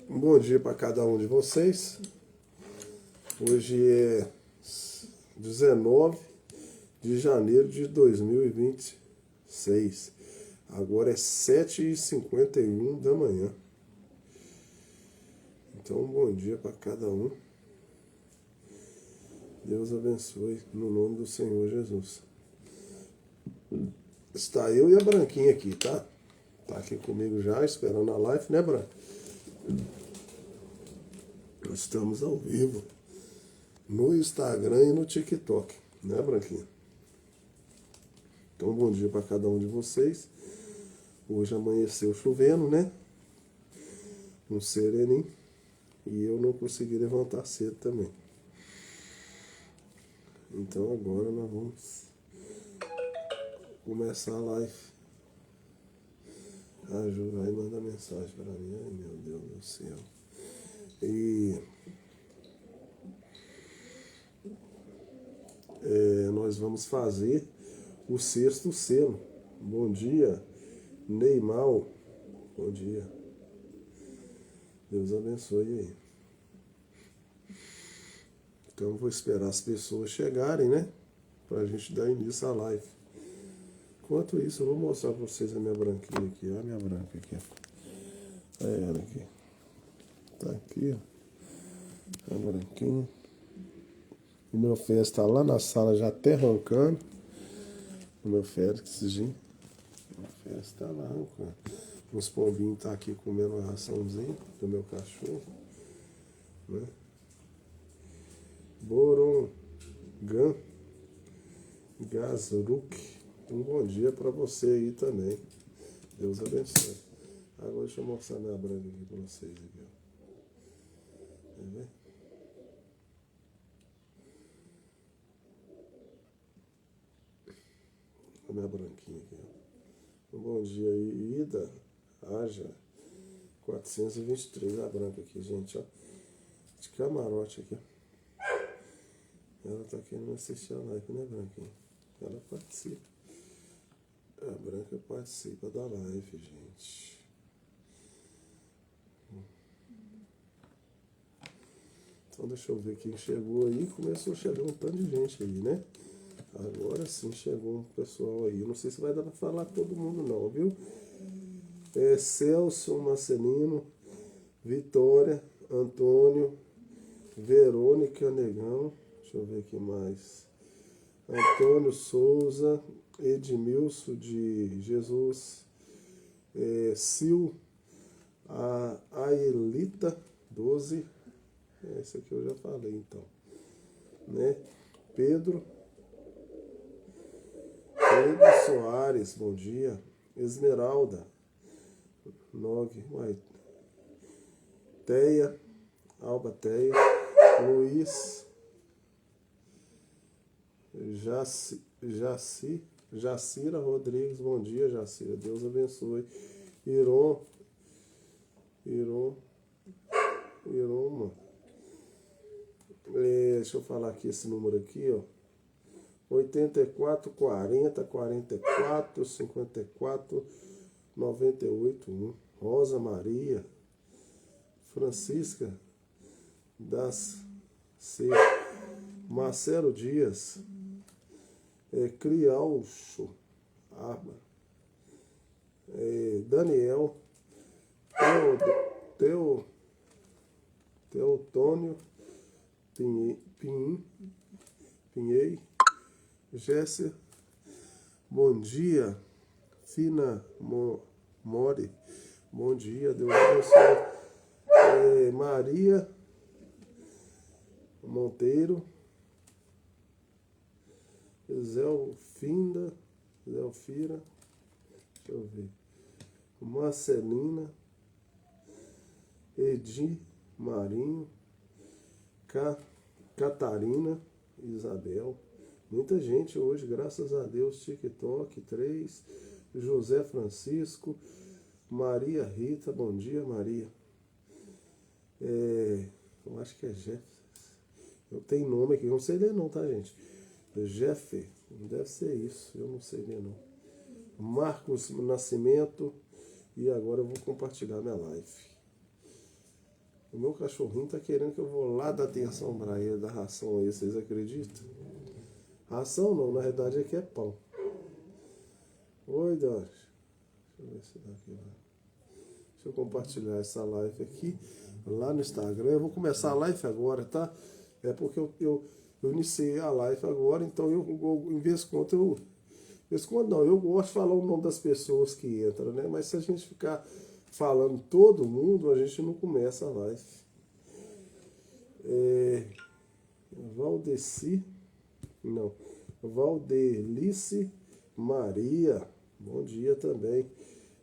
Bom dia para cada um de vocês. Hoje é 19 de janeiro de 2026. Agora é 7h51 da manhã. Então, bom dia para cada um. Deus abençoe no nome do Senhor Jesus. Está eu e a Branquinha aqui, tá? Tá aqui comigo já, esperando a live, né, Branca? Nós estamos ao vivo no Instagram e no TikTok, né, Branquinha? Então, bom dia para cada um de vocês. Hoje amanheceu chovendo, né? Um sereninho. E eu não consegui levantar cedo também. Então, agora nós vamos começar a live. A Ju vai mandar mensagem para mim. Ai, meu Deus do céu. E nós vamos fazer o sexto selo. Bom dia, Neymar. Bom dia. Deus abençoe aí. Então eu vou esperar as pessoas chegarem, né? Pra gente dar início à live. Enquanto isso, eu vou mostrar pra vocês a minha branquinha aqui. Olha a minha branca aqui. É ela aqui. Tá aqui, ó. A branquinha. O meu Félix tá lá na sala já até roncando. O meu Félix, gente. O meu Félix tá lá roncando. Os pombinhos tá aqui comendo uma raçãozinha do meu cachorro. Né? Borongan Gazruk. Um bom dia para você aí também. Deus abençoe. Agora deixa eu mostrar minha branca aqui para vocês. Aqui, ó. Quer ver? A minha branquinha aqui. Ó. Um bom dia aí, Ida Aja 423. A branca aqui, gente. Ó. De camarote aqui. Ó. Ela tá querendo assistir a live, né, Branquinha? Ela participa. A Branca participa da live, gente. Então deixa eu ver quem chegou aí. Começou a chegar um tanto de gente aí, né? Agora sim chegou um pessoal aí. Eu não sei se vai dar pra falar todo mundo não, viu? Celso Marcelino, Vitória, Antônio, Verônica Negão. Deixa eu ver aqui mais. Antônio Souza, Edmilson de Jesus, Sil, a Aelita 12, esse aqui eu já falei então, né? Pedro Soares, bom dia. Esmeralda, Nog, Teia, Alba Teia, Luiz, Jacira Rodrigues, bom dia, Jacira, Deus abençoe. Iron, mano. Deixa eu falar aqui esse número aqui, ó. 84 40 44 54 98 1. Rosa Maria, Francisca das C. Marcelo Dias, Crialcho Arma, Daniel, Teotônio Pinhei, Jéssica, bom dia, Fina More, bom dia, Deus abençoe. Maria Monteiro, Zelfira, deixa eu ver, Marcelina, Edi Marinho, Catarina, Isabel, muita gente hoje, graças a Deus. TikTok 3, José Francisco, Maria Rita, bom dia, Maria. Eu acho que é Jeff. Eu tenho nome aqui, eu não sei ler não, tá, gente? Jeff, deve ser isso, eu não sei ler não. Marcos Nascimento, e agora eu vou compartilhar minha live. O meu cachorrinho tá querendo que eu vou lá dar atenção pra ele, dar ração aí, vocês acreditam? Ração não, na verdade aqui é pão. Oi, Dante. Deixa eu ver se dá aqui lá. Deixa eu compartilhar essa live aqui lá no Instagram. Eu vou começar a live agora, tá? É porque eu iniciei a live agora, então em vez de conta, eu gosto de falar o nome das pessoas que entram, né? Mas se a gente ficar falando todo mundo, a gente não começa a live. Valdeci, não, Valdelice Maria, bom dia também.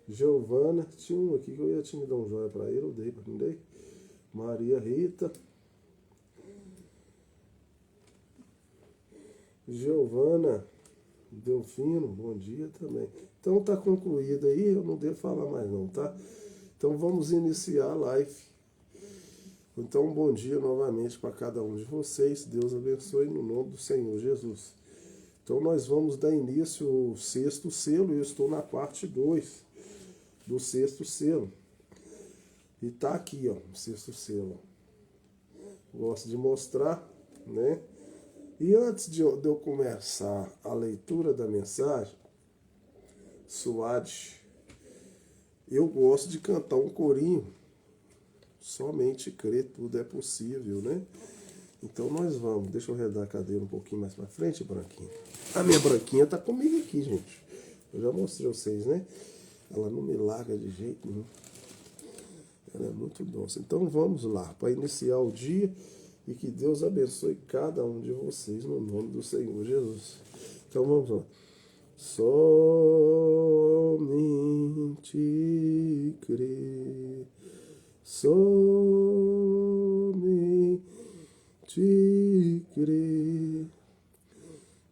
Giovana, tinha um aqui que eu ia te dar um joia para ele, eu dei, não dei? Maria Rita. Giovana Delfino, bom dia também. Então tá concluído aí, eu não devo falar mais não, tá? Então vamos iniciar a live. Então bom dia novamente para cada um de vocês. Deus abençoe no nome do Senhor Jesus. Então nós vamos dar início ao sexto selo, eu estou na parte 2 do sexto selo. E tá aqui, ó, o sexto selo. Gosto de mostrar, né? E antes de eu começar a leitura da mensagem, suade, eu gosto de cantar um corinho. Somente crer, tudo é possível, né? Então nós vamos. Deixa eu arredar a cadeira um pouquinho mais pra frente, Branquinha. A minha Branquinha tá comigo aqui, gente. Eu já mostrei a vocês, né? Ela não me larga de jeito nenhum. Ela é muito doce. Então vamos lá, para iniciar o dia e que Deus abençoe cada um de vocês no nome do Senhor Jesus. Então vamos lá. Somente crer, somente crer,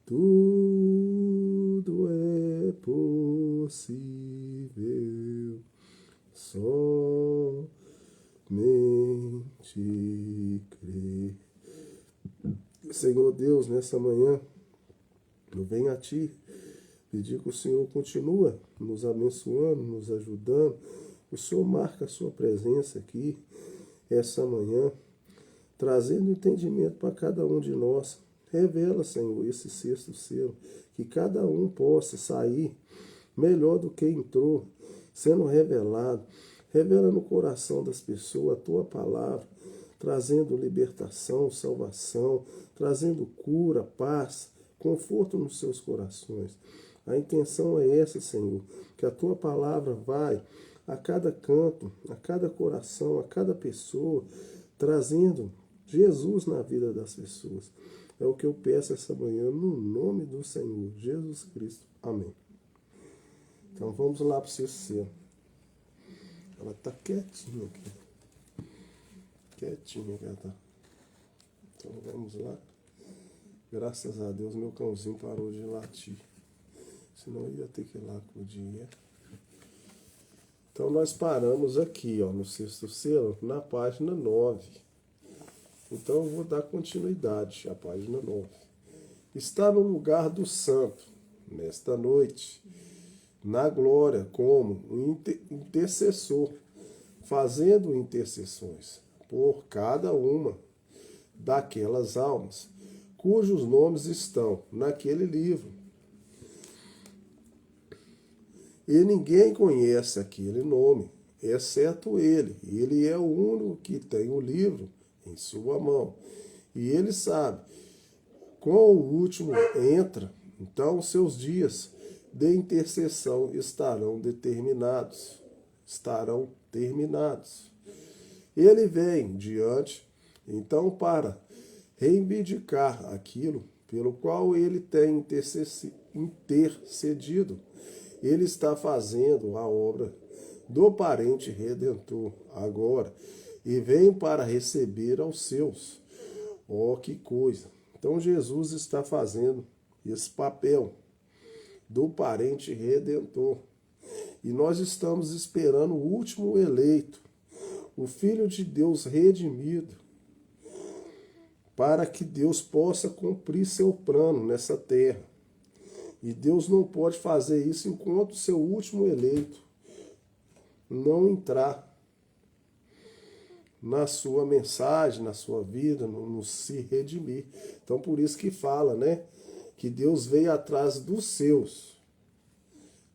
tudo é possível, somente crer. Senhor Deus, nessa manhã, eu venho a Ti pedir que o Senhor continua nos abençoando, nos ajudando. O Senhor marca a Sua presença aqui, essa manhã, trazendo entendimento para cada um de nós. Revela, Senhor, esse sexto selo, que cada um possa sair melhor do que entrou, sendo revelado. Revela no coração das pessoas a Tua palavra, trazendo libertação, salvação, trazendo cura, paz, conforto nos seus corações. A intenção é essa, Senhor, que a Tua palavra vai a cada canto, a cada coração, a cada pessoa, trazendo Jesus na vida das pessoas. É o que eu peço essa manhã, no nome do Senhor Jesus Cristo. Amém. Então vamos lá para o sexto selo. Ela está quietinha aqui. Quietinha que ela está. Então vamos lá. Graças a Deus meu cãozinho parou de latir. Senão eu ia ter que ir lá com o dia. Então nós paramos aqui, ó, no sexto selo, na página 9. Então eu vou dar continuidade à página 9. Está no lugar do santo, nesta noite, na glória, como um intercessor, fazendo intercessões por cada uma daquelas almas, cujos nomes estão naquele livro. E ninguém conhece aquele nome, exceto ele. Ele é o único que tem o livro em sua mão. E ele sabe, quando o último entra, então seus dias de intercessão estarão determinados, estarão terminados. Ele vem diante, então, para reivindicar aquilo pelo qual ele tem intercedido. Ele está fazendo a obra do parente redentor agora e vem para receber aos seus. Oh, que coisa! Então Jesus está fazendo esse papel do parente redentor. E nós estamos esperando o último eleito, o Filho de Deus redimido, para que Deus possa cumprir seu plano nessa terra. E Deus não pode fazer isso enquanto o seu último eleito não entrar na sua mensagem, na sua vida, no se redimir. Então, por isso que fala, né? Que Deus veio atrás dos seus.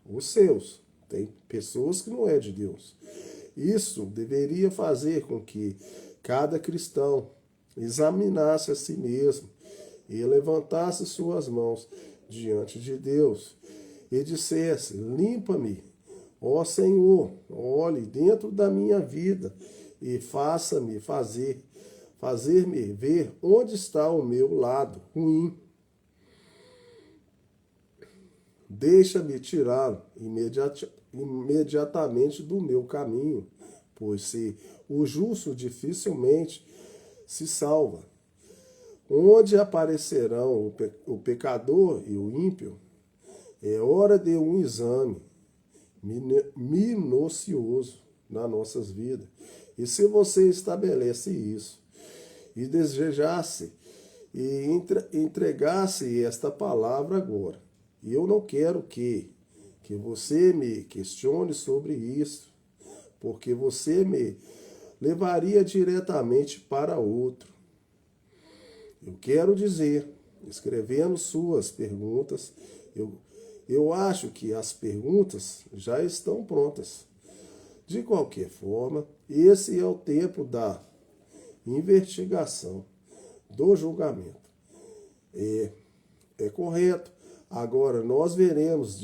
Os seus. Tem pessoas que não é de Deus. Isso deveria fazer com que cada cristão examinasse a si mesmo e levantasse suas mãos diante de Deus e dissesse: limpa-me, ó Senhor, olhe dentro da minha vida e faça-me fazer-me ver onde está o meu lado ruim. Deixa-me tirá-lo imediatamente do meu caminho, pois se o justo dificilmente se salva. Onde aparecerão o pecador e o ímpio, é hora de um exame minucioso nas nossas vidas. E se você estabelece isso e desejasse e entregasse esta palavra agora, e eu não quero que você me questione sobre isso, porque você me levaria diretamente para outro. Eu quero dizer, escrevendo suas perguntas, eu acho que as perguntas já estão prontas. De qualquer forma, esse é o tempo da investigação, do julgamento. É correto. Agora, nós veremos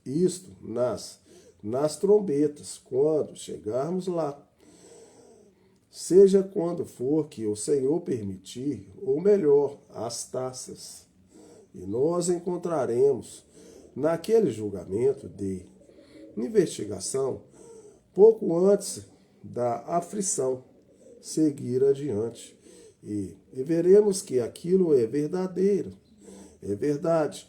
isto nas trombetas, quando chegarmos lá. Seja quando for que o Senhor permitir, ou melhor, as taças. E nós encontraremos, naquele julgamento de investigação, pouco antes da aflição, seguir adiante. E veremos que aquilo é verdadeiro, é verdade.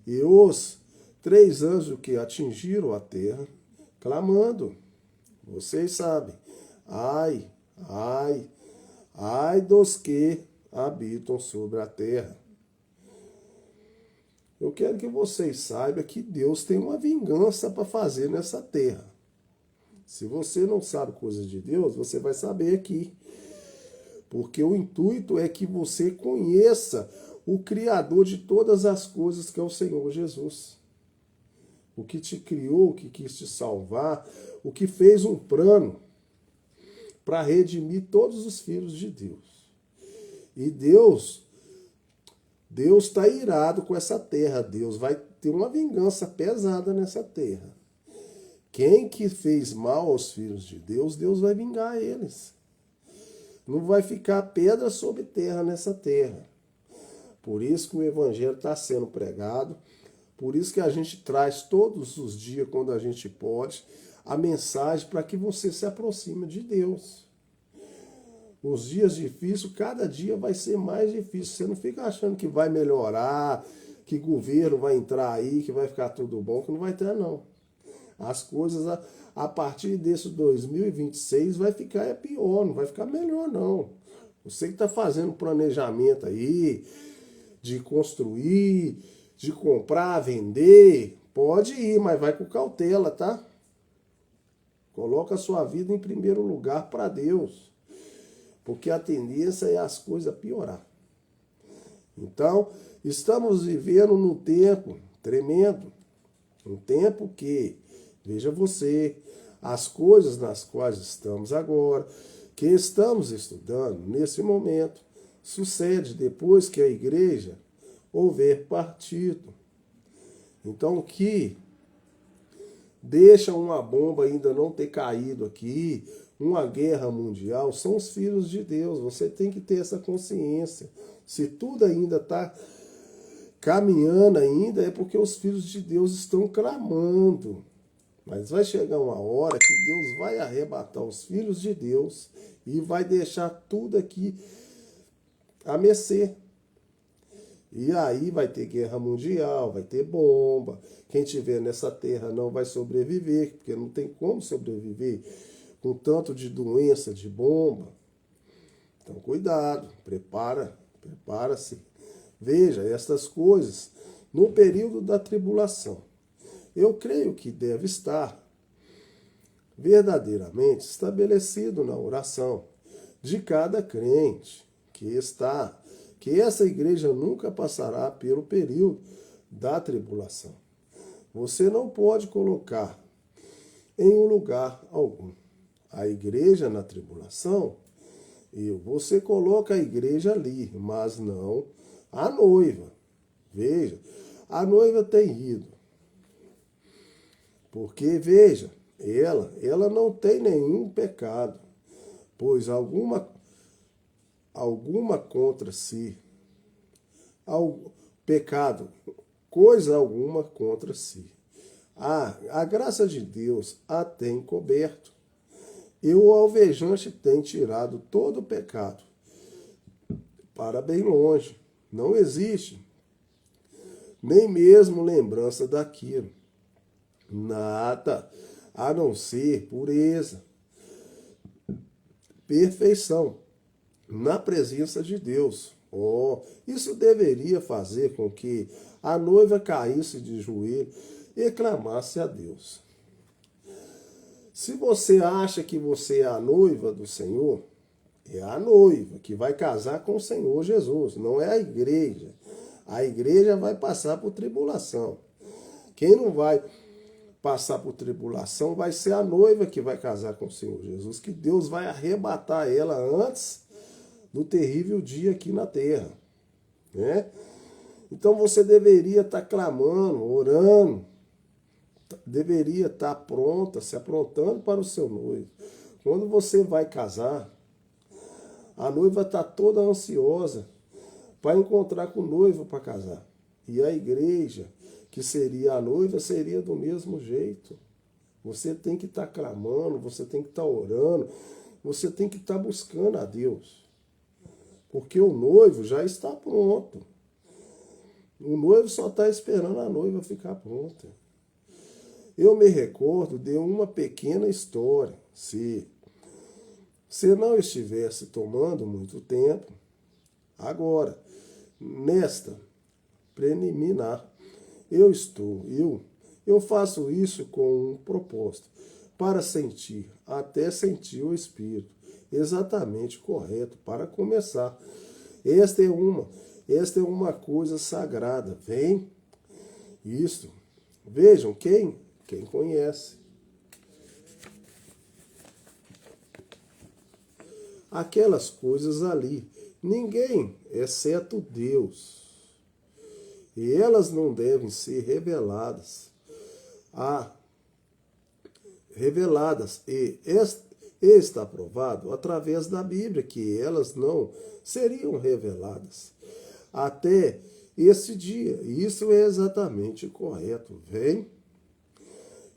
E os 3 anjos que atingiram a terra, clamando, vocês sabem, ai, ai, ai dos que habitam sobre a terra. Eu quero que vocês saibam que Deus tem uma vingança para fazer nessa terra. Se você não sabe coisas de Deus, você vai saber aqui. Porque o intuito é que você conheça o Criador de todas as coisas, que é o Senhor Jesus. O que te criou, o que quis te salvar, o que fez um plano para redimir todos os filhos de Deus. E Deus está irado com essa terra. Deus vai ter uma vingança pesada nessa terra. Quem que fez mal aos filhos de Deus, Deus vai vingar eles. Não vai ficar pedra sobre terra nessa terra. Por isso que o evangelho está sendo pregado. Por isso que a gente traz todos os dias, quando a gente pode, a mensagem para que você se aproxime de Deus. Os dias difíceis, cada dia vai ser mais difícil. Você não fica achando que vai melhorar, que governo vai entrar aí, que vai ficar tudo bom, que não vai ter, não. As coisas, a partir desse 2026, vai ficar pior, não vai ficar melhor, não. Você que está fazendo planejamento aí, de construir, de comprar, vender, pode ir, mas vai com cautela, tá? Coloca a sua vida em primeiro lugar para Deus. Porque a tendência é as coisas piorar. Então, estamos vivendo num tempo tremendo. Um tempo que, veja você, as coisas nas quais estamos agora, que estamos estudando nesse momento, sucede depois que a igreja houver partido. Então, o que deixa uma bomba ainda não ter caído aqui, uma guerra mundial, são os filhos de Deus. Você tem que ter essa consciência. Se tudo ainda está caminhando ainda, é porque os filhos de Deus estão clamando. Mas vai chegar uma hora que Deus vai arrebatar os filhos de Deus e vai deixar tudo aqui a mercê. E aí vai ter guerra mundial, vai ter bomba. Quem estiver nessa terra não vai sobreviver, porque não tem como sobreviver com tanto de doença, de bomba. Então cuidado, prepara-se. Veja essas coisas no período da tribulação. Eu creio que deve estar verdadeiramente estabelecido na oração. de cada crente que essa igreja nunca passará pelo período da tribulação. Você não pode colocar em um lugar algum a igreja na tribulação, e você coloca a igreja ali, mas não a noiva. Veja, a noiva tem ido. Porque, veja, ela não tem nenhum pecado, pois alguma contra si, pecado, coisa alguma contra si. A graça de Deus a tem coberto, e o alvejante tem tirado todo o pecado para bem longe. Não existe nem mesmo lembrança daquilo. Nada a não ser pureza, perfeição na presença de Deus. Isso deveria fazer com que a noiva caísse de joelho e clamasse a Deus. Se você acha que você é a noiva do Senhor, é a noiva que vai casar com o Senhor Jesus, não é a igreja. A igreja vai passar por tribulação. Quem não vai passar por tribulação vai ser a noiva que vai casar com o Senhor Jesus, que Deus vai arrebatar ela antes do terrível dia aqui na terra, né? Então você deveria estar clamando, orando, deveria estar pronta, se aprontando para o seu noivo. Quando você vai casar, a noiva está toda ansiosa para encontrar com o noivo para casar. E a igreja, que seria a noiva, seria do mesmo jeito. Você tem que estar clamando, você tem que estar orando, você tem que estar buscando a Deus. Porque o noivo já está pronto. O noivo só está esperando a noiva ficar pronta. Eu me recordo de uma pequena história. Se não estivesse tomando muito tempo, agora, nesta preliminar, eu faço isso com um propósito, para sentir, até sentir o Espírito exatamente correto para começar. Esta é uma coisa sagrada. Vem isto. Vejam quem conhece. Aquelas coisas ali, ninguém, exceto Deus. E elas não devem ser reveladas. E está provado através da Bíblia que elas não seriam reveladas até esse dia. E isso é exatamente correto. Vem.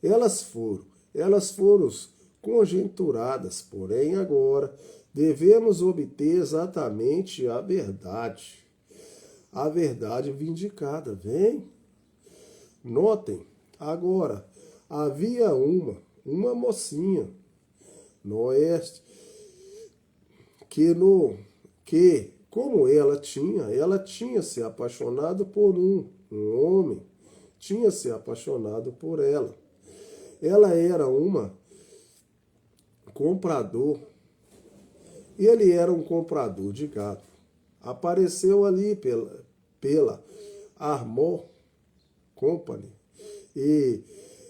Elas foram conjecturadas, porém agora devemos obter exatamente a verdade vindicada. Vem. Notem, agora, havia uma mocinha no oeste, que como ela tinha se apaixonado por um homem, tinha se apaixonado por ela. Ela era comprador, ele era um comprador de gado. Apareceu ali pela Armor Company, e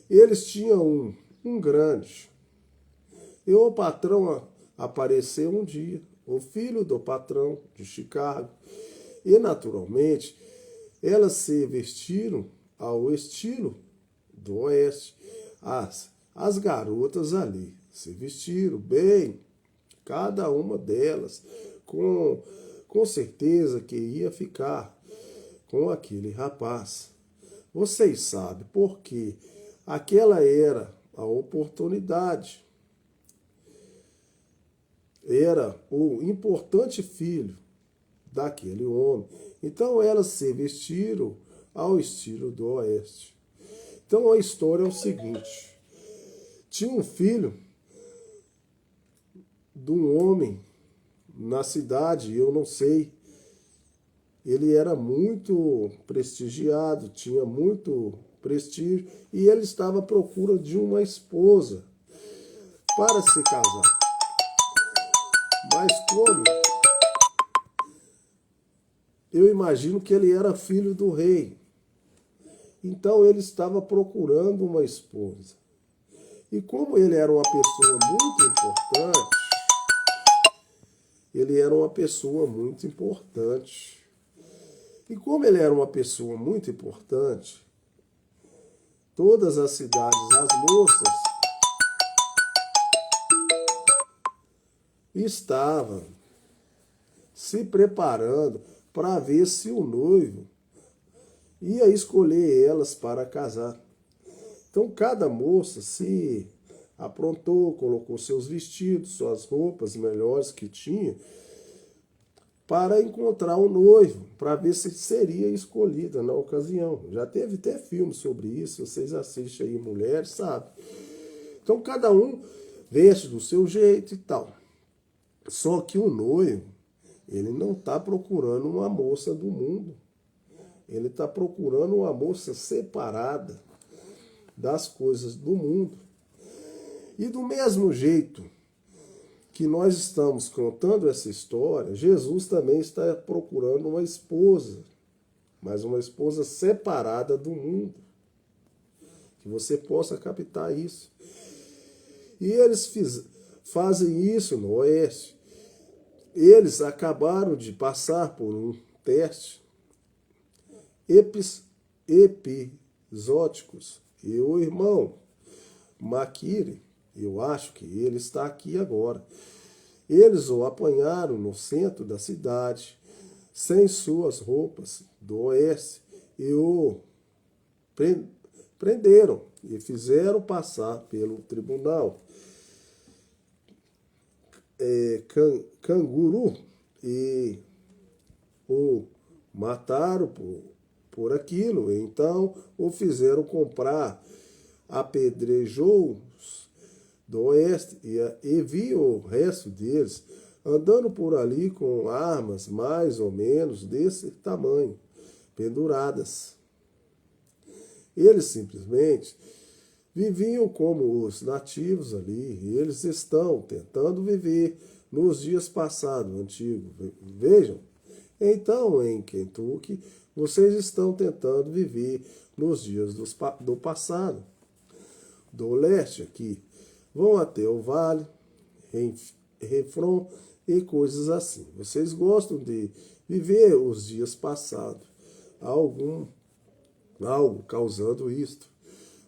eles tinham um grande. E o patrão apareceu um dia, o filho do patrão de Chicago, e naturalmente elas se vestiram ao estilo do oeste. As garotas ali se vestiram bem, cada uma delas com certeza que ia ficar com aquele rapaz. Vocês sabem porque aquela era a oportunidade. Era o importante filho daquele homem. Então elas se vestiram ao estilo do oeste. Então a história é o seguinte: tinha um filho de um homem na cidade, eu não sei, ele era muito prestigiado, tinha muito prestígio, e ele estava à procura de uma esposa para se casar. Mas como? Eu imagino que ele era filho do rei. Então ele estava procurando uma esposa. E como ele era uma pessoa muito importante, ele era uma pessoa muito importante. E como ele era uma pessoa muito importante, todas as cidades, as moças, estavam se preparando para ver se o noivo ia escolher elas para casar. Então cada moça se aprontou, colocou seus vestidos, suas roupas melhores que tinha, para encontrar o noivo, para ver se seria escolhida na ocasião. Já teve até filme sobre isso, vocês assistem aí, mulheres, sabe? Então cada um veste do seu jeito e tal. Só que o noivo, ele não está procurando uma moça do mundo. Ele está procurando uma moça separada das coisas do mundo. E do mesmo jeito que nós estamos contando essa história, Jesus também está procurando uma esposa, mas uma esposa separada do mundo. Que você possa captar isso. E eles fazem isso no Oeste. Eles acabaram de passar por um teste episóticos. E o irmão Maquire, eu acho que ele está aqui agora. Eles o apanharam no centro da cidade, sem suas roupas do Oeste, e o prenderam e fizeram passar pelo tribunal canguru e o mataram por aquilo. Então o fizeram comprar apedrejou-os do Oeste e viu o resto deles andando por ali com armas mais ou menos desse tamanho, penduradas. Eles simplesmente viviam como os nativos ali, e eles estão tentando viver nos dias passados, antigos. Vejam, então em Kentucky, vocês estão tentando viver nos dias do passado. Do leste aqui, vão até o vale, Refron e coisas assim. Vocês gostam de viver os dias passados, algo causando isto.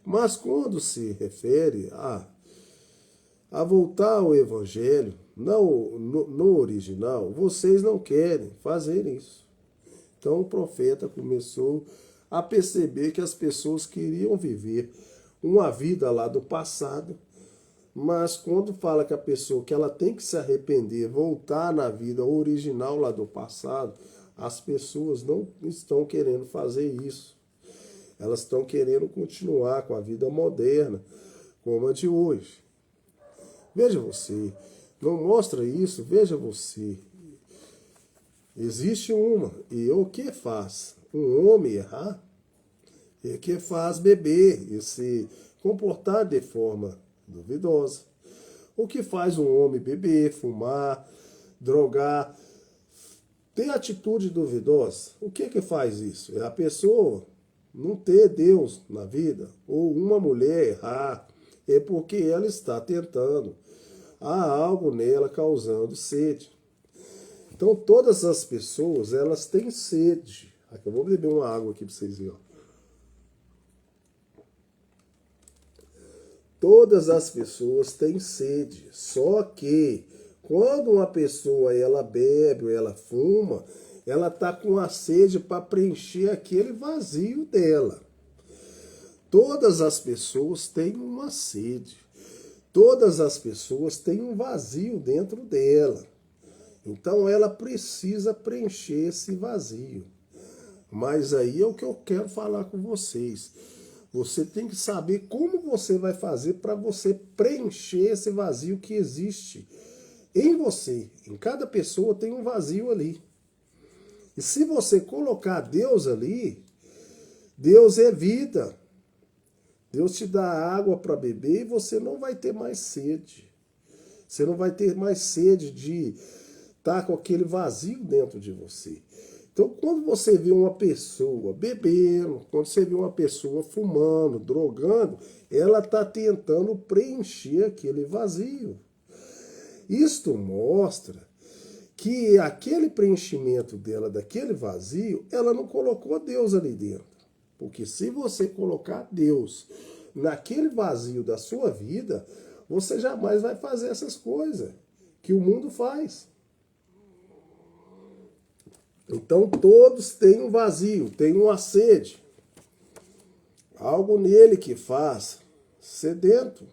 Mas quando se refere a voltar ao Evangelho, não, no original, vocês não querem fazer isso. Então o profeta começou a perceber que as pessoas queriam viver uma vida lá do passado, mas quando fala que a pessoa que ela tem que se arrepender, voltar na vida original lá do passado, as pessoas não estão querendo fazer isso. Elas estão querendo continuar com a vida moderna, como a de hoje. Veja você, não mostra isso, veja você. Existe uma, e o que faz? Um homem errar, é que faz beber e se comportar de forma duvidosa. O que faz um homem beber, fumar, drogar, ter atitude duvidosa? O que faz isso? É a pessoa não ter Deus na vida, ou uma mulher errar, é porque ela está tentando. Há algo nela causando sede. Então todas as pessoas, elas têm sede. Aqui, eu vou beber uma água aqui para vocês verem. Todas as pessoas têm sede, só que quando uma pessoa ela bebe ou ela fuma, ela está com a sede para preencher aquele vazio dela. Todas as pessoas têm uma sede, todas as pessoas têm um vazio dentro dela. Então ela precisa preencher esse vazio. Mas aí é o que eu quero falar com vocês. Você tem que saber como você vai fazer para você preencher esse vazio que existe em você. Em cada pessoa tem um vazio ali. E se você colocar Deus ali, Deus é vida. Deus te dá água para beber e você não vai ter mais sede. Você não vai ter mais sede de estar com aquele vazio dentro de você. Então, quando você vê uma pessoa bebendo, quando você vê uma pessoa fumando, drogando, ela está tentando preencher aquele vazio. Isto mostra que aquele preenchimento dela, daquele vazio, ela não colocou Deus ali dentro. Porque se você colocar Deus naquele vazio da sua vida, você jamais vai fazer essas coisas que o mundo faz. Então todos têm um vazio, têm uma sede. Algo nele que faz sedento.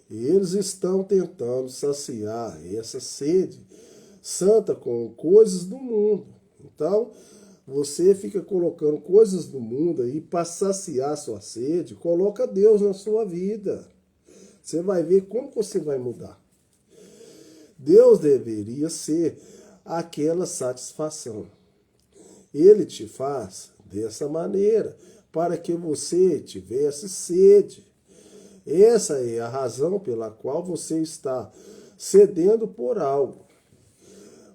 Eles estão tentando saciar essa sede santa com coisas do mundo. Então, você fica colocando coisas do mundo aí para saciar sua sede, coloca Deus na sua vida. Você vai ver como você vai mudar. Deus deveria ser aquela satisfação. Ele te faz dessa maneira, para que você tivesse sede. Essa é a razão pela qual você está cedendo por algo.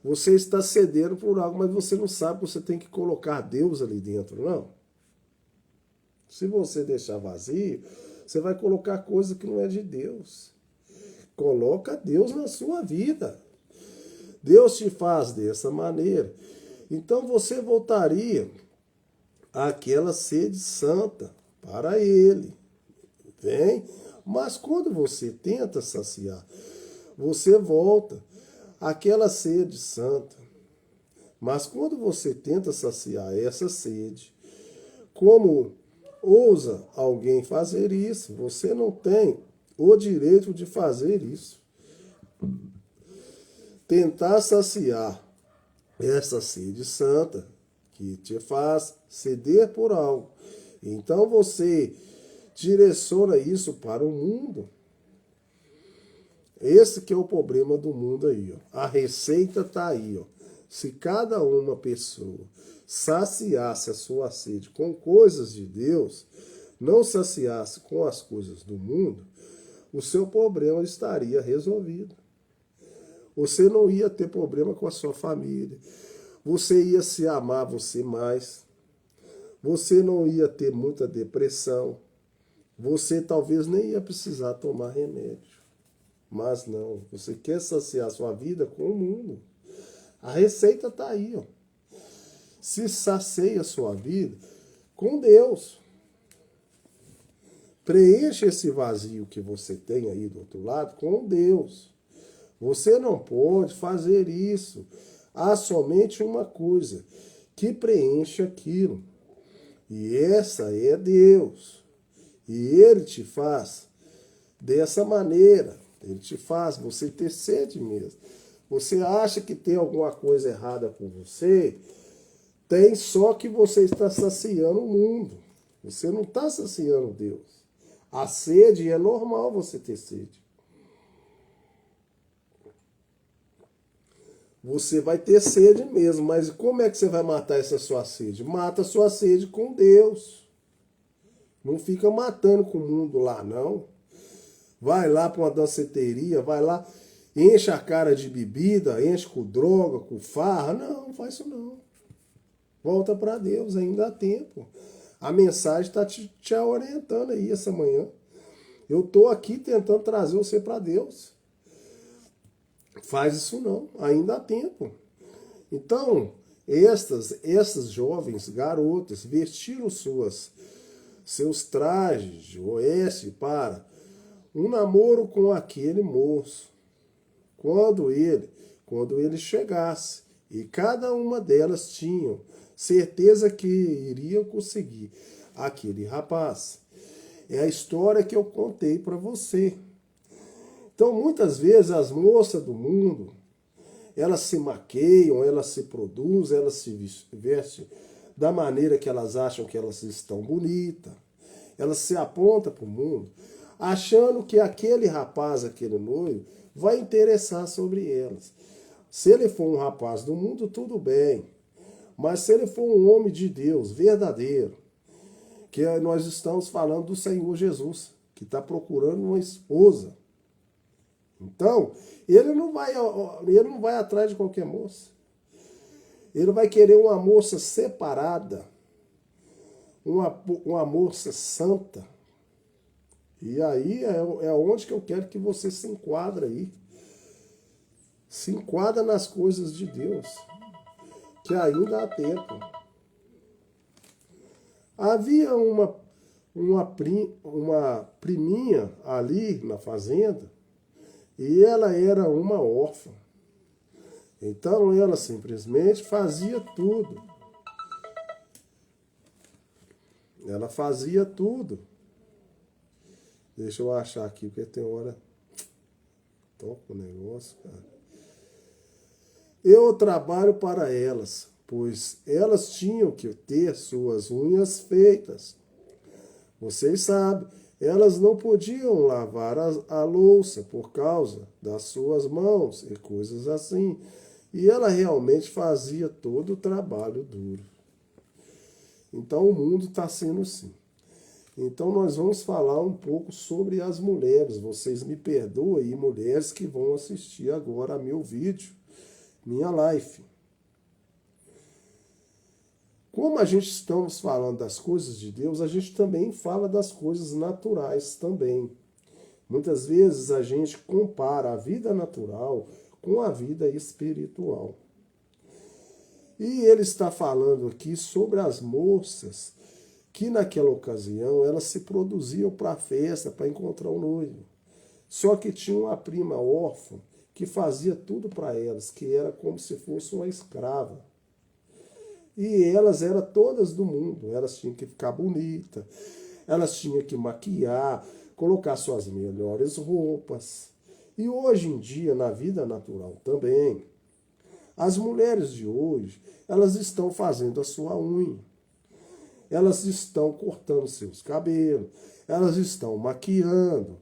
Você está cedendo por algo, mas você não sabe que você tem que colocar Deus ali dentro, não. Se você deixar vazio, você vai colocar coisa que não é de Deus. Coloca Deus na sua vida. Deus te faz dessa maneira. Então você voltaria àquela sede santa para Ele. Vem, mas quando você tenta saciar, você volta àquela sede santa. Mas quando você tenta saciar essa sede, como ousa alguém fazer isso? Você não tem o direito de fazer isso. Tentar saciar essa sede santa que te faz ceder por algo. Então você direciona isso para o mundo. Esse que é o problema do mundo aí, ó. A receita está aí, ó. Se cada uma pessoa saciasse a sua sede com coisas de Deus, não saciasse com as coisas do mundo, o seu problema estaria resolvido. Você não ia ter problema com a sua família. Você ia se amar você mais. Você não ia ter muita depressão. Você talvez nem ia precisar tomar remédio. Mas não, você quer saciar sua vida com o mundo. A receita está aí, ó. Se sacia a sua vida com Deus. Preencha esse vazio que você tem aí do outro lado com Deus. Você não pode fazer isso. Há somente uma coisa que preenche aquilo. E essa é Deus. E Ele te faz dessa maneira. Ele te faz você ter sede mesmo. Você acha que tem alguma coisa errada com você? Tem, só que você está saciando o mundo. Você não está saciando Deus. A sede é normal você ter sede. Você vai ter sede mesmo, mas como é que você vai matar essa sua sede? Mata a sua sede com Deus. Não fica matando com o mundo lá, não. Vai lá para uma danceteria, vai lá, enche a cara de bebida, enche com droga, com farra. Não, não faz isso não. Volta para Deus, ainda há tempo. A mensagem está te orientando aí essa manhã. Eu estou aqui tentando trazer você para Deus. Faz isso não, ainda há tempo. Então, estas jovens garotas vestiram seus trajes de oeste para um namoro com aquele moço. Quando ele chegasse, e cada uma delas tinham certeza que iriam conseguir aquele rapaz. É a história que eu contei para você. Então, muitas vezes, as moças do mundo, elas se maqueiam, elas se produzem, elas se vestem da maneira que elas acham que elas estão bonitas. Elas se apontam para o mundo, achando que aquele rapaz, aquele noivo, vai interessar sobre elas. Se ele for um rapaz do mundo, tudo bem. Mas se ele for um homem de Deus, verdadeiro, que nós estamos falando do Senhor Jesus, que está procurando uma esposa. Então, ele não vai atrás de qualquer moça. Ele vai querer uma moça separada, uma moça santa. E aí é onde que eu quero que você se enquadre aí. Se enquadra nas coisas de Deus, que ainda há tempo. Havia uma priminha ali na fazenda e ela era uma órfã. Então ela simplesmente fazia tudo. Ela fazia tudo. Deixa eu achar aqui, porque tem hora... Toca o negócio, cara. Eu trabalho para elas, pois elas tinham que ter suas unhas feitas. Vocês sabem, elas não podiam lavar a louça por causa das suas mãos e coisas assim. E ela realmente fazia todo o trabalho duro. Então o mundo está sendo assim. Então nós vamos falar um pouco sobre as mulheres. Vocês me perdoem, mulheres que vão assistir agora a meu vídeo, minha live. Como a gente estamos falando das coisas de Deus, a gente também fala das coisas naturais também. Muitas vezes a gente compara a vida natural com a vida espiritual. E ele está falando aqui sobre as moças que naquela ocasião elas se produziam para a festa, para encontrar o noivo. Só que tinha uma prima órfã que fazia tudo para elas, que era como se fosse uma escrava. E elas eram todas do mundo, elas tinham que ficar bonitas, elas tinham que maquiar, colocar suas melhores roupas. E hoje em dia, na vida natural também, as mulheres de hoje, elas estão fazendo a sua unha. Elas estão cortando seus cabelos, elas estão maquiando,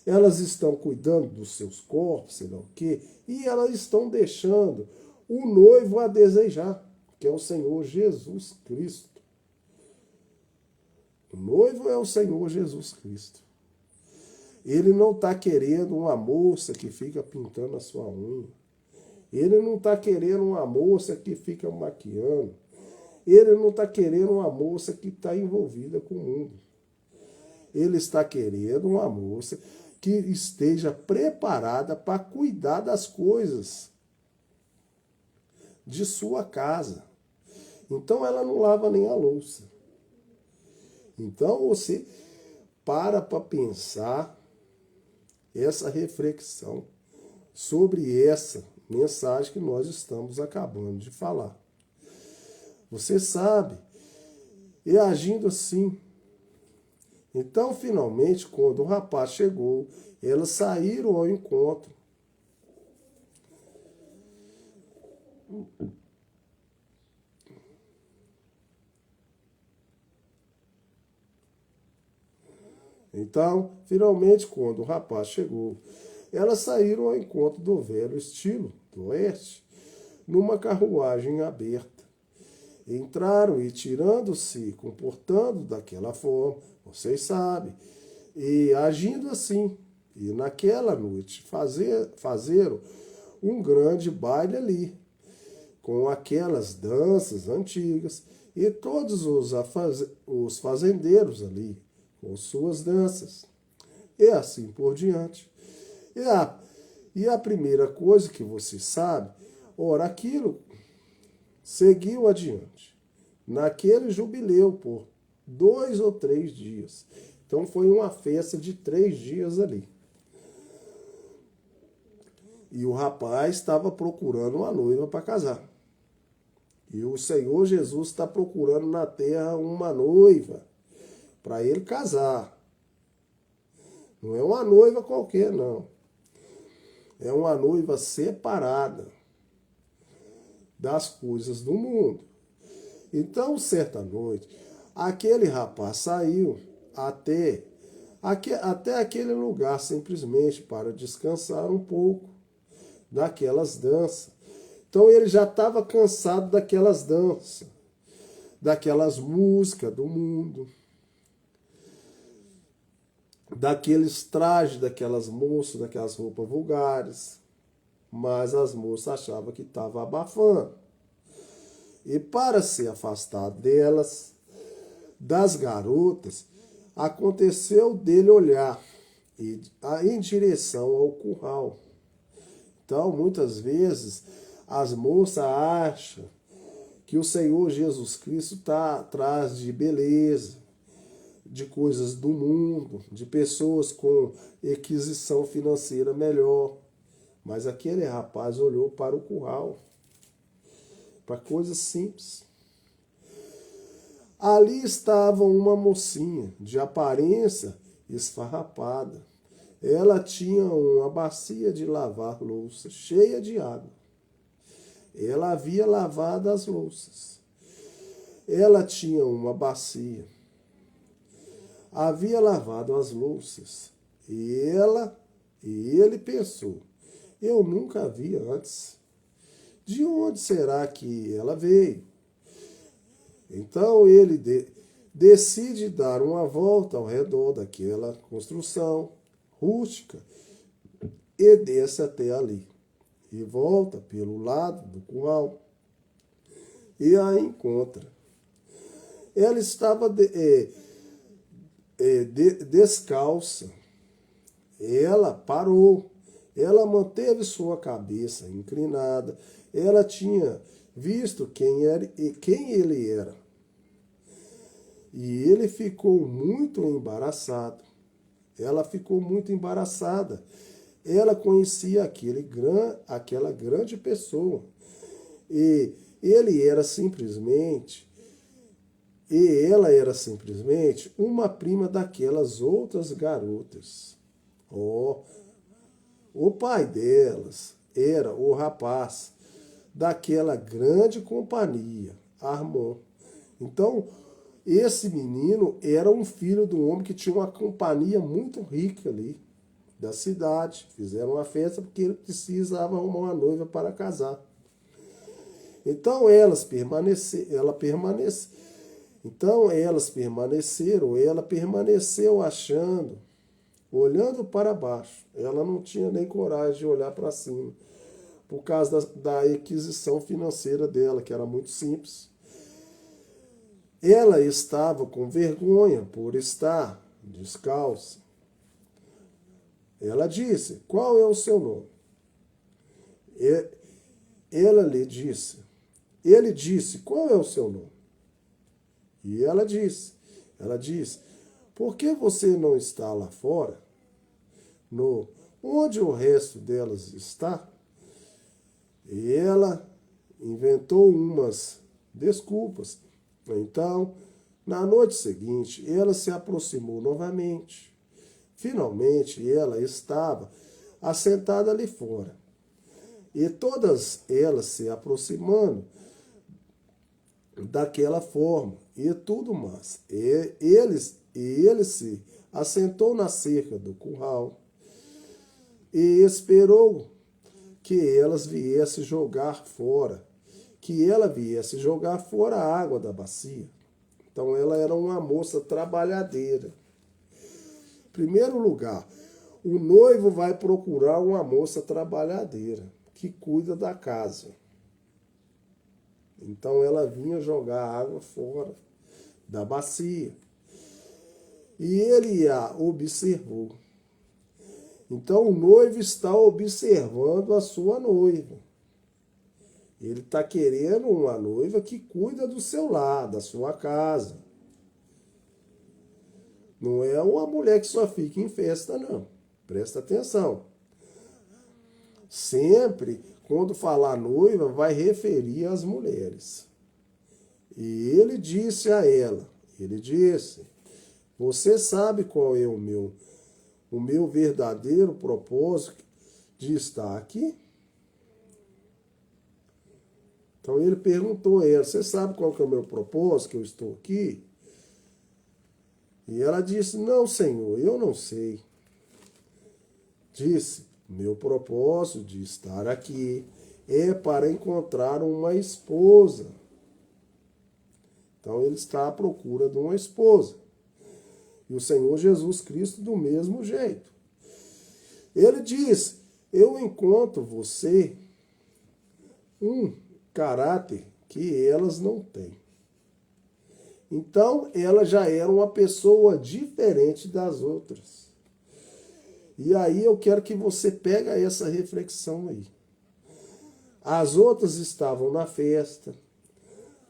elas estão cuidando dos seus corpos, sei lá o quê, e elas estão deixando o noivo a desejar, que é o Senhor Jesus Cristo. O noivo é o Senhor Jesus Cristo. Ele não está querendo uma moça que fica pintando a sua unha. Ele não está querendo uma moça que fica maquiando. Ele não está querendo uma moça que está envolvida com o mundo. Ele está querendo uma moça que esteja preparada para cuidar das coisas de sua casa. Então ela não lava nem a louça. Então você para pensar essa reflexão sobre essa mensagem que nós estamos acabando de falar. Você sabe, e agindo assim. Então, finalmente, quando o rapaz chegou, elas saíram ao encontro. Então, finalmente, quando o rapaz chegou, elas saíram ao encontro do velho estilo do oeste, numa carruagem aberta. Entraram e tirando-se, comportando daquela forma, vocês sabem, e agindo assim. E naquela noite fazeram um grande baile ali, com aquelas danças antigas, e todos os fazendeiros ali, com suas danças, e assim por diante. E a primeira coisa que você sabe, ora, aquilo seguiu adiante, naquele jubileu por 2 ou 3 dias. Então foi uma festa de 3 dias ali. E o rapaz estava procurando uma noiva para casar. E o Senhor Jesus está procurando na terra uma noiva para ele casar. Não é uma noiva qualquer, não. É uma noiva separada das coisas do mundo. Então, certa noite, aquele rapaz saiu até aquele lugar simplesmente para descansar um pouco daquelas danças. Então ele já estava cansado daquelas danças, daquelas músicas do mundo, daqueles trajes, daquelas moças, daquelas roupas vulgares. Mas as moças achavam que estava abafando. E para se afastar delas, das garotas, aconteceu dele olhar em direção ao curral. Então, muitas vezes, as moças acham que o Senhor Jesus Cristo está atrás de beleza, de coisas do mundo, de pessoas com aquisição financeira melhor. Mas aquele rapaz olhou para o curral, para coisas simples. Ali estava uma mocinha, de aparência esfarrapada. Ela tinha uma bacia de lavar louça, cheia de água. Ela havia lavado as louças. Ela tinha uma bacia. Havia lavado as louças. E ele pensou, eu nunca a vi antes. De onde será que ela veio? Então ele decide dar uma volta ao redor daquela construção rústica e desce até ali. E volta pelo lado do curral e a encontra. Ela estava descalça. Ela parou. Ela manteve sua cabeça inclinada. Ela tinha visto quem ele era. E ele ficou muito embaraçado. Ela ficou muito embaraçada. Ela conhecia aquela grande pessoa. E ela era simplesmente uma prima daquelas outras garotas. O pai delas era o rapaz daquela grande companhia, Armand. Então, esse menino era um filho de um homem que tinha uma companhia muito rica ali da cidade. Fizeram uma festa porque ele precisava arrumar uma noiva para casar. Então ela permaneceu achando, olhando para baixo. Ela não tinha nem coragem de olhar para cima, por causa da aquisição financeira dela, que era muito simples. Ela estava com vergonha por estar descalça. Ela disse, qual é o seu nome? Ele disse, qual é o seu nome? E ela disse, por que você não está lá fora? Onde o resto delas está? E ela inventou umas desculpas. Então, na noite seguinte, ela se aproximou novamente. Finalmente, ela estava assentada ali fora. E todas elas se aproximando daquela forma e tudo mais. Ele se assentou na cerca do curral e esperou que ela viesse jogar fora a água da bacia. Então ela era uma moça trabalhadeira. Em primeiro lugar, o noivo vai procurar uma moça trabalhadeira que cuida da casa. Então ela vinha jogar água fora da bacia. E ele a observou. Então o noivo está observando a sua noiva. Ele está querendo uma noiva que cuida do seu lar, da sua casa. Não é uma mulher que só fica em festa, não. Presta atenção. Sempre, quando falar noiva, vai referir às mulheres. E ele disse a ela, você sabe qual é o meu verdadeiro propósito de estar aqui? Então ele perguntou a ela, você sabe qual que é o meu propósito que eu estou aqui? E ela disse, não, Senhor, eu não sei. Disse, meu propósito de estar aqui é para encontrar uma esposa. Então ele está à procura de uma esposa. E o Senhor Jesus Cristo do mesmo jeito. Ele diz, eu encontro você um caráter que elas não têm. Então, ela já era uma pessoa diferente das outras. E aí eu quero que você pegue essa reflexão aí. As outras estavam na festa,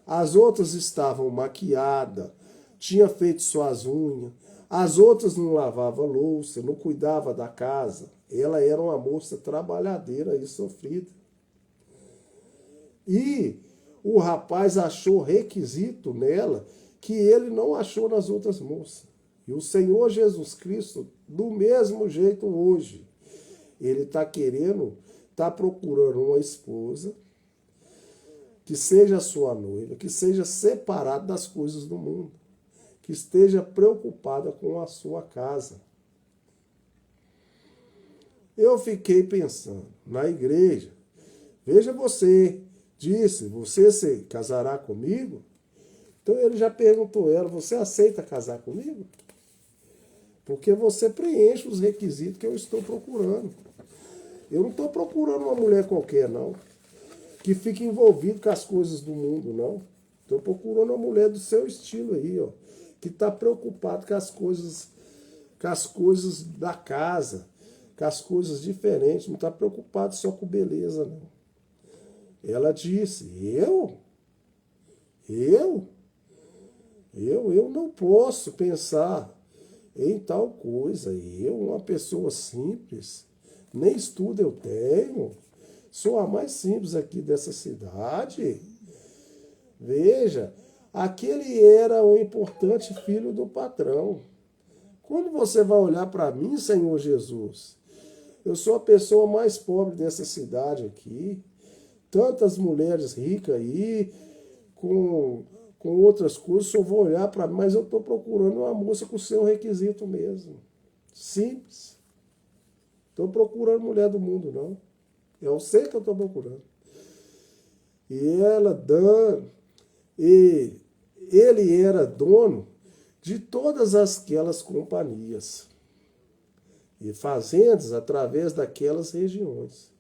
as outras estavam maquiadas, tinha feito suas unhas, as outras não lavavam louça, não cuidava da casa. Ela era uma moça trabalhadeira e sofrida. E o rapaz achou requisito nela que ele não achou nas outras moças. E o Senhor Jesus Cristo, do mesmo jeito hoje, ele está procurando uma esposa que seja sua noiva, que seja separada das coisas do mundo, que esteja preocupada com a sua casa. Eu fiquei pensando, na igreja, veja você, disse, você se casará comigo? Então ele já perguntou a ela, você aceita casar comigo? Porque você preenche os requisitos que eu estou procurando. Eu não estou procurando uma mulher qualquer, não, que fique envolvida com as coisas do mundo, não. Estou procurando uma mulher do seu estilo aí, ó, que está preocupada com as coisas da casa, com as coisas diferentes, não está preocupado só com beleza, não. Ela disse, eu não posso pensar em tal coisa. Eu, uma pessoa simples, nem estudo eu tenho, sou a mais simples aqui dessa cidade. Veja, aquele era o importante filho do patrão. Quando você vai olhar para mim, Senhor Jesus, eu sou a pessoa mais pobre dessa cidade aqui. Tantas mulheres ricas aí, com outras coisas, só vou olhar para mim, mas eu estou procurando uma moça com o seu requisito mesmo. Simples. Estou procurando mulher do mundo, não. Eu sei que eu estou procurando. E ele era dono de todas aquelas companhias e fazendas através daquelas regiões.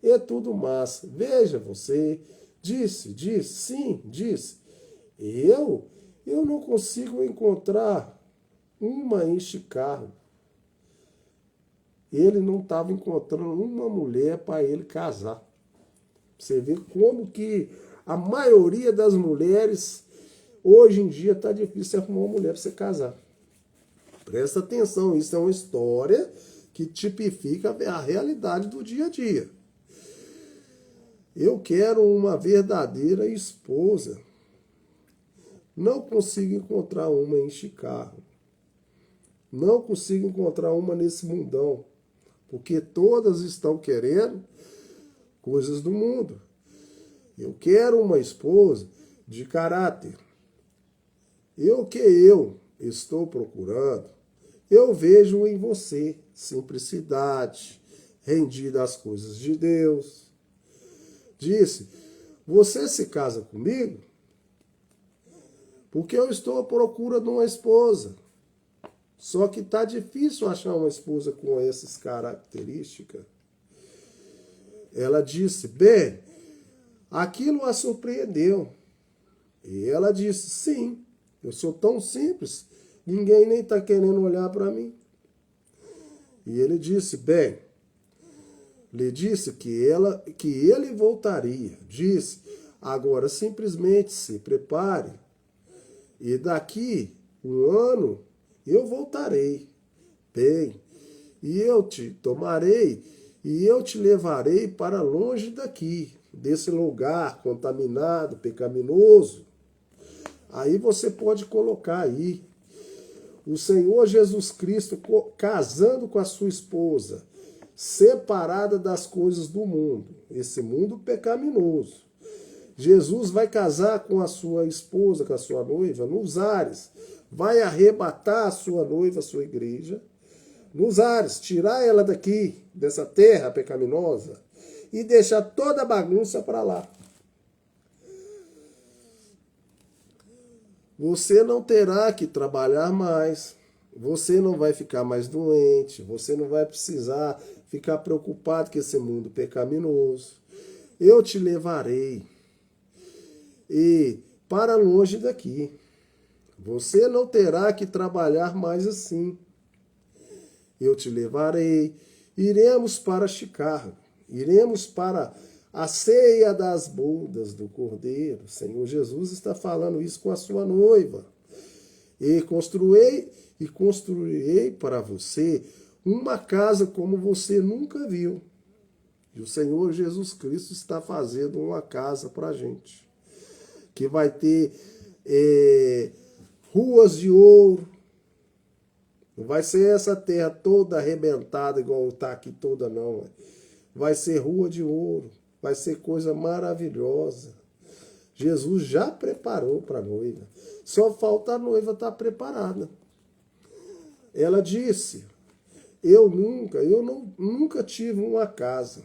E tudo mais. Veja você, disse, sim, disse. Eu não consigo encontrar uma em Chicago. Ele não estava encontrando uma mulher para ele casar. Você vê como que a maioria das mulheres, hoje em dia, está difícil arrumar uma mulher para você casar. Presta atenção, isso é uma história que tipifica a realidade do dia a dia. Eu quero uma verdadeira esposa. Não consigo encontrar uma em Chicago. Não consigo encontrar uma nesse mundão. Porque todas estão querendo coisas do mundo. Eu quero uma esposa de caráter. Eu estou procurando, eu vejo em você simplicidade, rendida às coisas de Deus. Disse, você se casa comigo? Porque eu estou à procura de uma esposa. Só que está difícil achar uma esposa com essas características. Ela disse, bem, aquilo a surpreendeu. E ela disse, sim, eu sou tão simples, ninguém nem está querendo olhar para mim. E ele disse, bem, lhe disse que ele voltaria. Disse, agora simplesmente se prepare. E daqui 1 ano eu voltarei. Bem, e eu te tomarei e eu te levarei para longe daqui, desse lugar contaminado, pecaminoso. Aí você pode colocar aí o Senhor Jesus Cristo casando com a sua esposa, separada das coisas do mundo, esse mundo pecaminoso. Jesus vai casar com a sua esposa, com a sua noiva, nos ares. Vai arrebatar a sua noiva, a sua igreja, nos ares, tirar ela daqui, dessa terra pecaminosa, e deixar toda a bagunça para lá. Você não terá que trabalhar mais. Você não vai ficar mais doente, você não vai precisar ficar preocupado com esse mundo pecaminoso. Eu te levarei e para longe daqui. Você não terá que trabalhar mais assim. Eu te levarei, iremos para Chicago, iremos para a ceia das bodas do Cordeiro. O Senhor Jesus está falando isso com a sua noiva. E construirei para você uma casa como você nunca viu. E o Senhor Jesus Cristo está fazendo uma casa para a gente, que vai ter ruas de ouro. Não vai ser essa terra toda arrebentada igual está aqui toda, não. Vai ser rua de ouro. Vai ser coisa maravilhosa. Jesus já preparou para a noiva. Só falta a noiva estar preparada. Ela disse, eu nunca tive uma casa.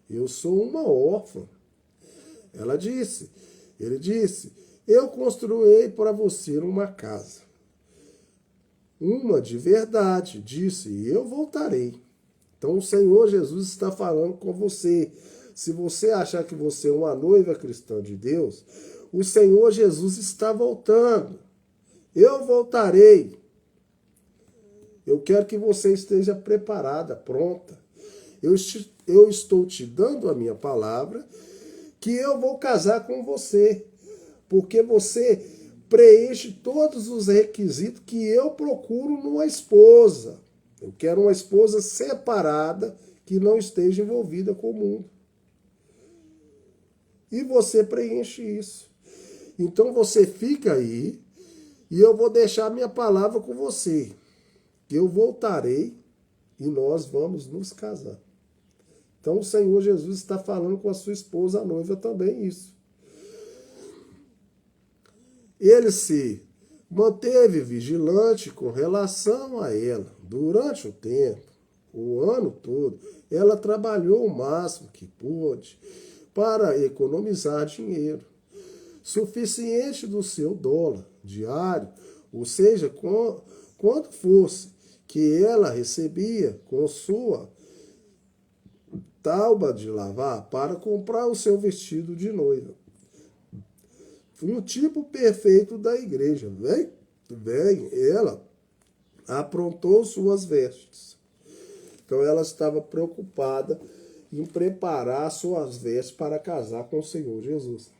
Eu sou uma órfã. Ele disse, eu construirei para você uma casa. Uma de verdade, disse, e eu voltarei. Então o Senhor Jesus está falando com você. Se você achar que você é uma noiva cristã de Deus, o Senhor Jesus está voltando. Eu voltarei. Eu quero que você esteja preparada, pronta. Eu estou te dando a minha palavra que eu vou casar com você, porque você preenche todos os requisitos que eu procuro numa esposa. Eu quero uma esposa separada, que não esteja envolvida com o mundo. E você preenche isso. Então você fica aí e eu vou deixar minha palavra com você. Eu voltarei e nós vamos nos casar. Então o Senhor Jesus está falando com a sua esposa, a noiva, também isso. Ele se manteve vigilante com relação a ela. Durante o tempo, o ano todo, ela trabalhou o máximo que pôde para economizar dinheiro, suficiente do seu dólar diário, ou seja, quanto fosse que ela recebia com sua tauba de lavar para comprar o seu vestido de noiva. Um tipo perfeito da igreja. Ela aprontou suas vestes. Então ela estava preocupada em preparar suas vestes para casar com o Senhor Jesus.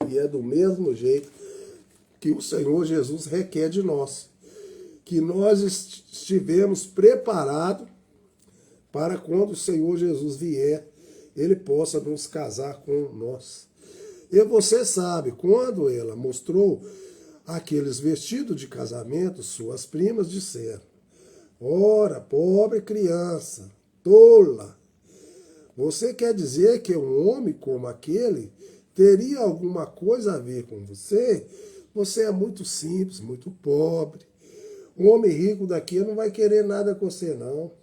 E é do mesmo jeito que o Senhor Jesus requer de nós. Que nós estivemos preparados para quando o Senhor Jesus vier, ele possa nos casar com nós. E você sabe, quando ela mostrou aqueles vestidos de casamento, suas primas disseram, ora, pobre criança, tola, você quer dizer que um homem como aquele teria alguma coisa a ver com você? Você é muito simples, muito pobre. Um homem rico daqui não vai querer nada com você, não.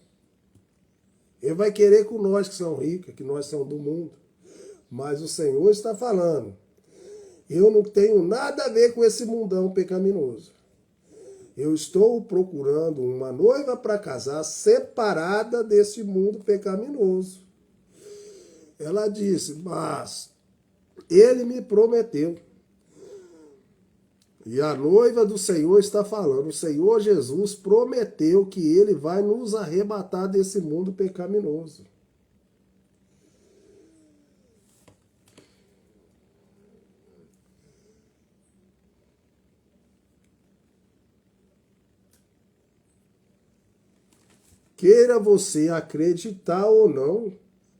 Ele vai querer com nós que somos ricos, que nós somos do mundo. Mas o Senhor está falando, eu não tenho nada a ver com esse mundão pecaminoso. Eu estou procurando uma noiva para casar separada desse mundo pecaminoso. Ela disse, mas ele me prometeu. E a noiva do Senhor está falando, o Senhor Jesus prometeu que ele vai nos arrebatar desse mundo pecaminoso. Queira você acreditar ou não,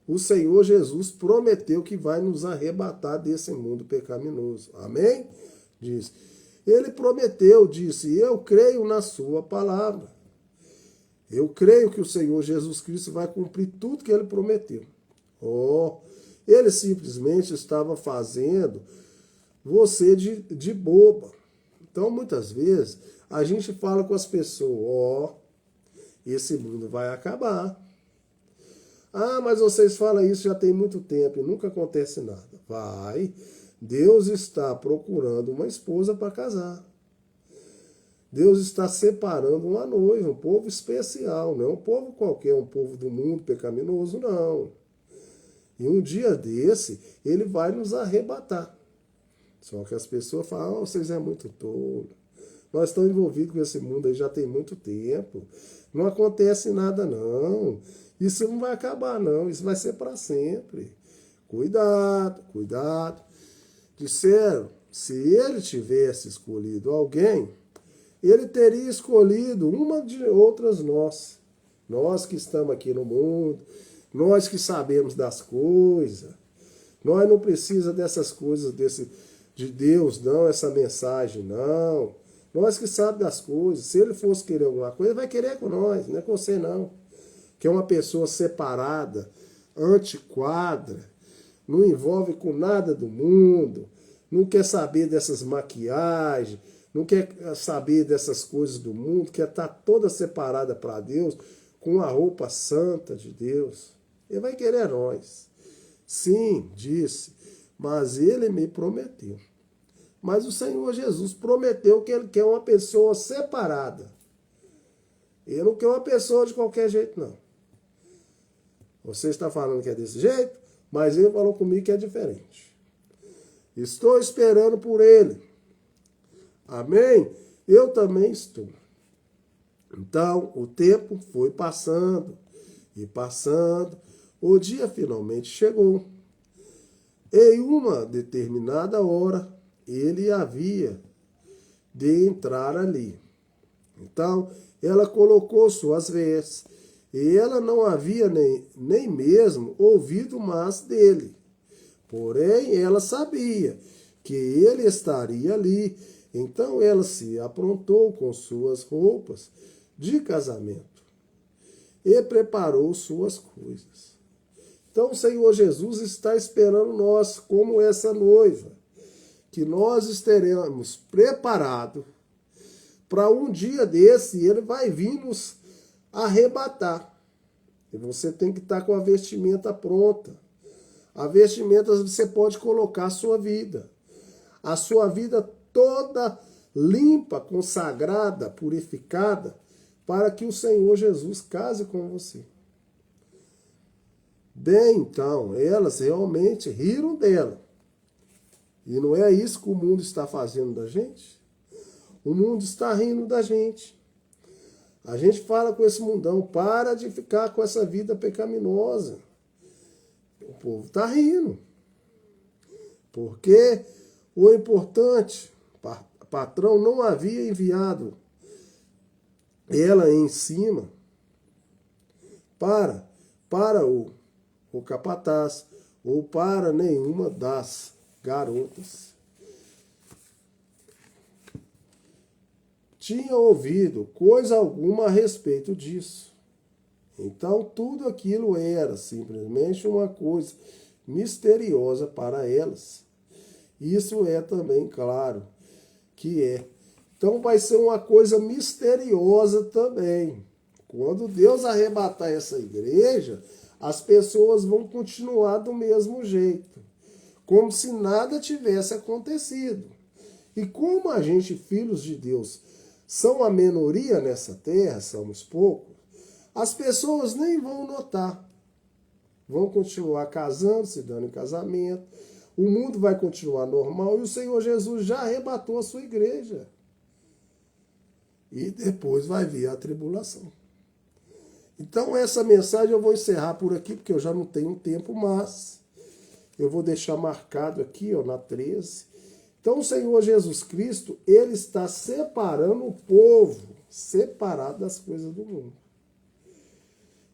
o Senhor Jesus prometeu que vai nos arrebatar desse mundo pecaminoso. Amém? Diz. Ele prometeu, disse, eu creio na sua palavra. Eu creio que o Senhor Jesus Cristo vai cumprir tudo que ele prometeu. Ele simplesmente estava fazendo você de boba. Então, muitas vezes, a gente fala com as pessoas, esse mundo vai acabar. Ah, mas vocês falam isso já tem muito tempo e nunca acontece nada. Vai. Deus está procurando uma esposa para casar. Deus está separando uma noiva, um povo especial, não é um povo qualquer, um povo do mundo pecaminoso, não. E um dia desse, ele vai nos arrebatar. Só que as pessoas falam, vocês é muito tolo. Nós estamos envolvidos com esse mundo aí já tem muito tempo. Não acontece nada, não. Isso não vai acabar, não. Isso vai ser para sempre. Cuidado, cuidado. Disseram, se ele tivesse escolhido alguém, ele teria escolhido uma de outras nós. Nós que estamos aqui no mundo, nós que sabemos das coisas. Nós não precisamos dessas coisas de Deus, não, essa mensagem, não. Nós que sabemos das coisas. Se ele fosse querer alguma coisa, ele vai querer com nós, não é com você, não. Que é uma pessoa separada, antiquadra, não envolve com nada do mundo, não quer saber dessas maquiagens, não quer saber dessas coisas do mundo, quer estar toda separada para Deus, com a roupa santa de Deus. Ele vai querer nós. Sim, disse, mas ele me prometeu. Mas o Senhor Jesus prometeu que ele quer uma pessoa separada. Ele não quer uma pessoa de qualquer jeito, não. Você está falando que é desse jeito, mas ele falou comigo que é diferente. Estou esperando por ele. Amém? Eu também estou. Então, o tempo foi passando e passando. O dia finalmente chegou. Em uma determinada hora, ele havia de entrar ali. Então, ela colocou suas vestes, e ela não havia nem mesmo ouvido mais dele. Porém, ela sabia que ele estaria ali. Então, ela se aprontou com suas roupas de casamento e preparou suas coisas. Então, o Senhor Jesus está esperando nós como essa noiva, que nós estaremos preparados para um dia desse, ele vai vir nos arrebatar. E você tem que estar com a vestimenta pronta. A vestimenta você pode colocar a sua vida. A sua vida toda limpa, consagrada, purificada, para que o Senhor Jesus case com você. Bem, então, elas realmente riram dela. E não é isso que o mundo está fazendo da gente? O mundo está rindo da gente. A gente fala com esse mundão, para de ficar com essa vida pecaminosa. O povo está rindo. Porque o importante, o patrão não havia enviado ela em cima para o capataz ou para nenhuma das garotas. Tinha ouvido coisa alguma a respeito disso. Então, tudo aquilo era simplesmente uma coisa misteriosa para elas. Isso é também claro que é. Então, vai ser uma coisa misteriosa também. Quando Deus arrebatar essa igreja, as pessoas vão continuar do mesmo jeito, como se nada tivesse acontecido. E como a gente, filhos de Deus, são a minoria nessa terra, somos poucos, as pessoas nem vão notar. Vão continuar casando, se dando em casamento, o mundo vai continuar normal e o Senhor Jesus já arrebatou a sua igreja. E depois vai vir a tribulação. Então essa mensagem eu vou encerrar por aqui, porque eu já não tenho tempo mais. Eu vou deixar marcado aqui, ó, na 13. Então o Senhor Jesus Cristo, ele está separando o povo, separado das coisas do mundo.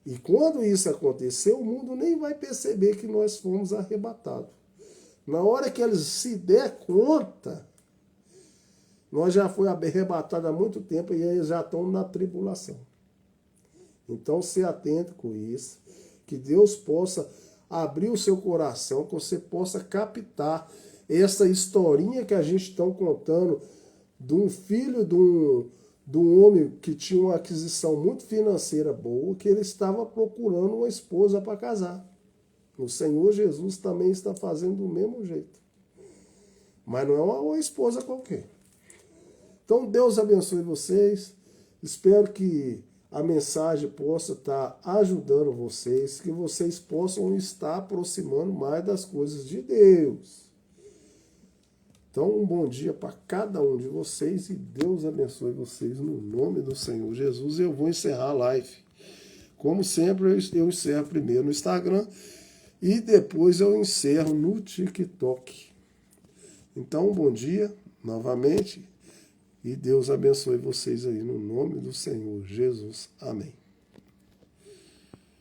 E quando isso acontecer, o mundo nem vai perceber que nós fomos arrebatados. Na hora que eles se der conta, nós já fomos arrebatados há muito tempo e eles já estão na tribulação. Então se atente com isso, que Deus possa abrir o seu coração, que você possa captar essa historinha que a gente está contando de um filho de um homem que tinha uma aquisição muito financeira boa, que ele estava procurando uma esposa para casar. O Senhor Jesus também está fazendo do mesmo jeito. Mas não é uma esposa qualquer. Então, Deus abençoe vocês. Espero que a mensagem possa estar ajudando vocês, que vocês possam estar aproximando mais das coisas de Deus. Então, um bom dia para cada um de vocês e Deus abençoe vocês no nome do Senhor Jesus. Eu vou encerrar a live. Como sempre, eu encerro primeiro no Instagram e depois eu encerro no TikTok. Então, um bom dia novamente e Deus abençoe vocês aí no nome do Senhor Jesus. Amém.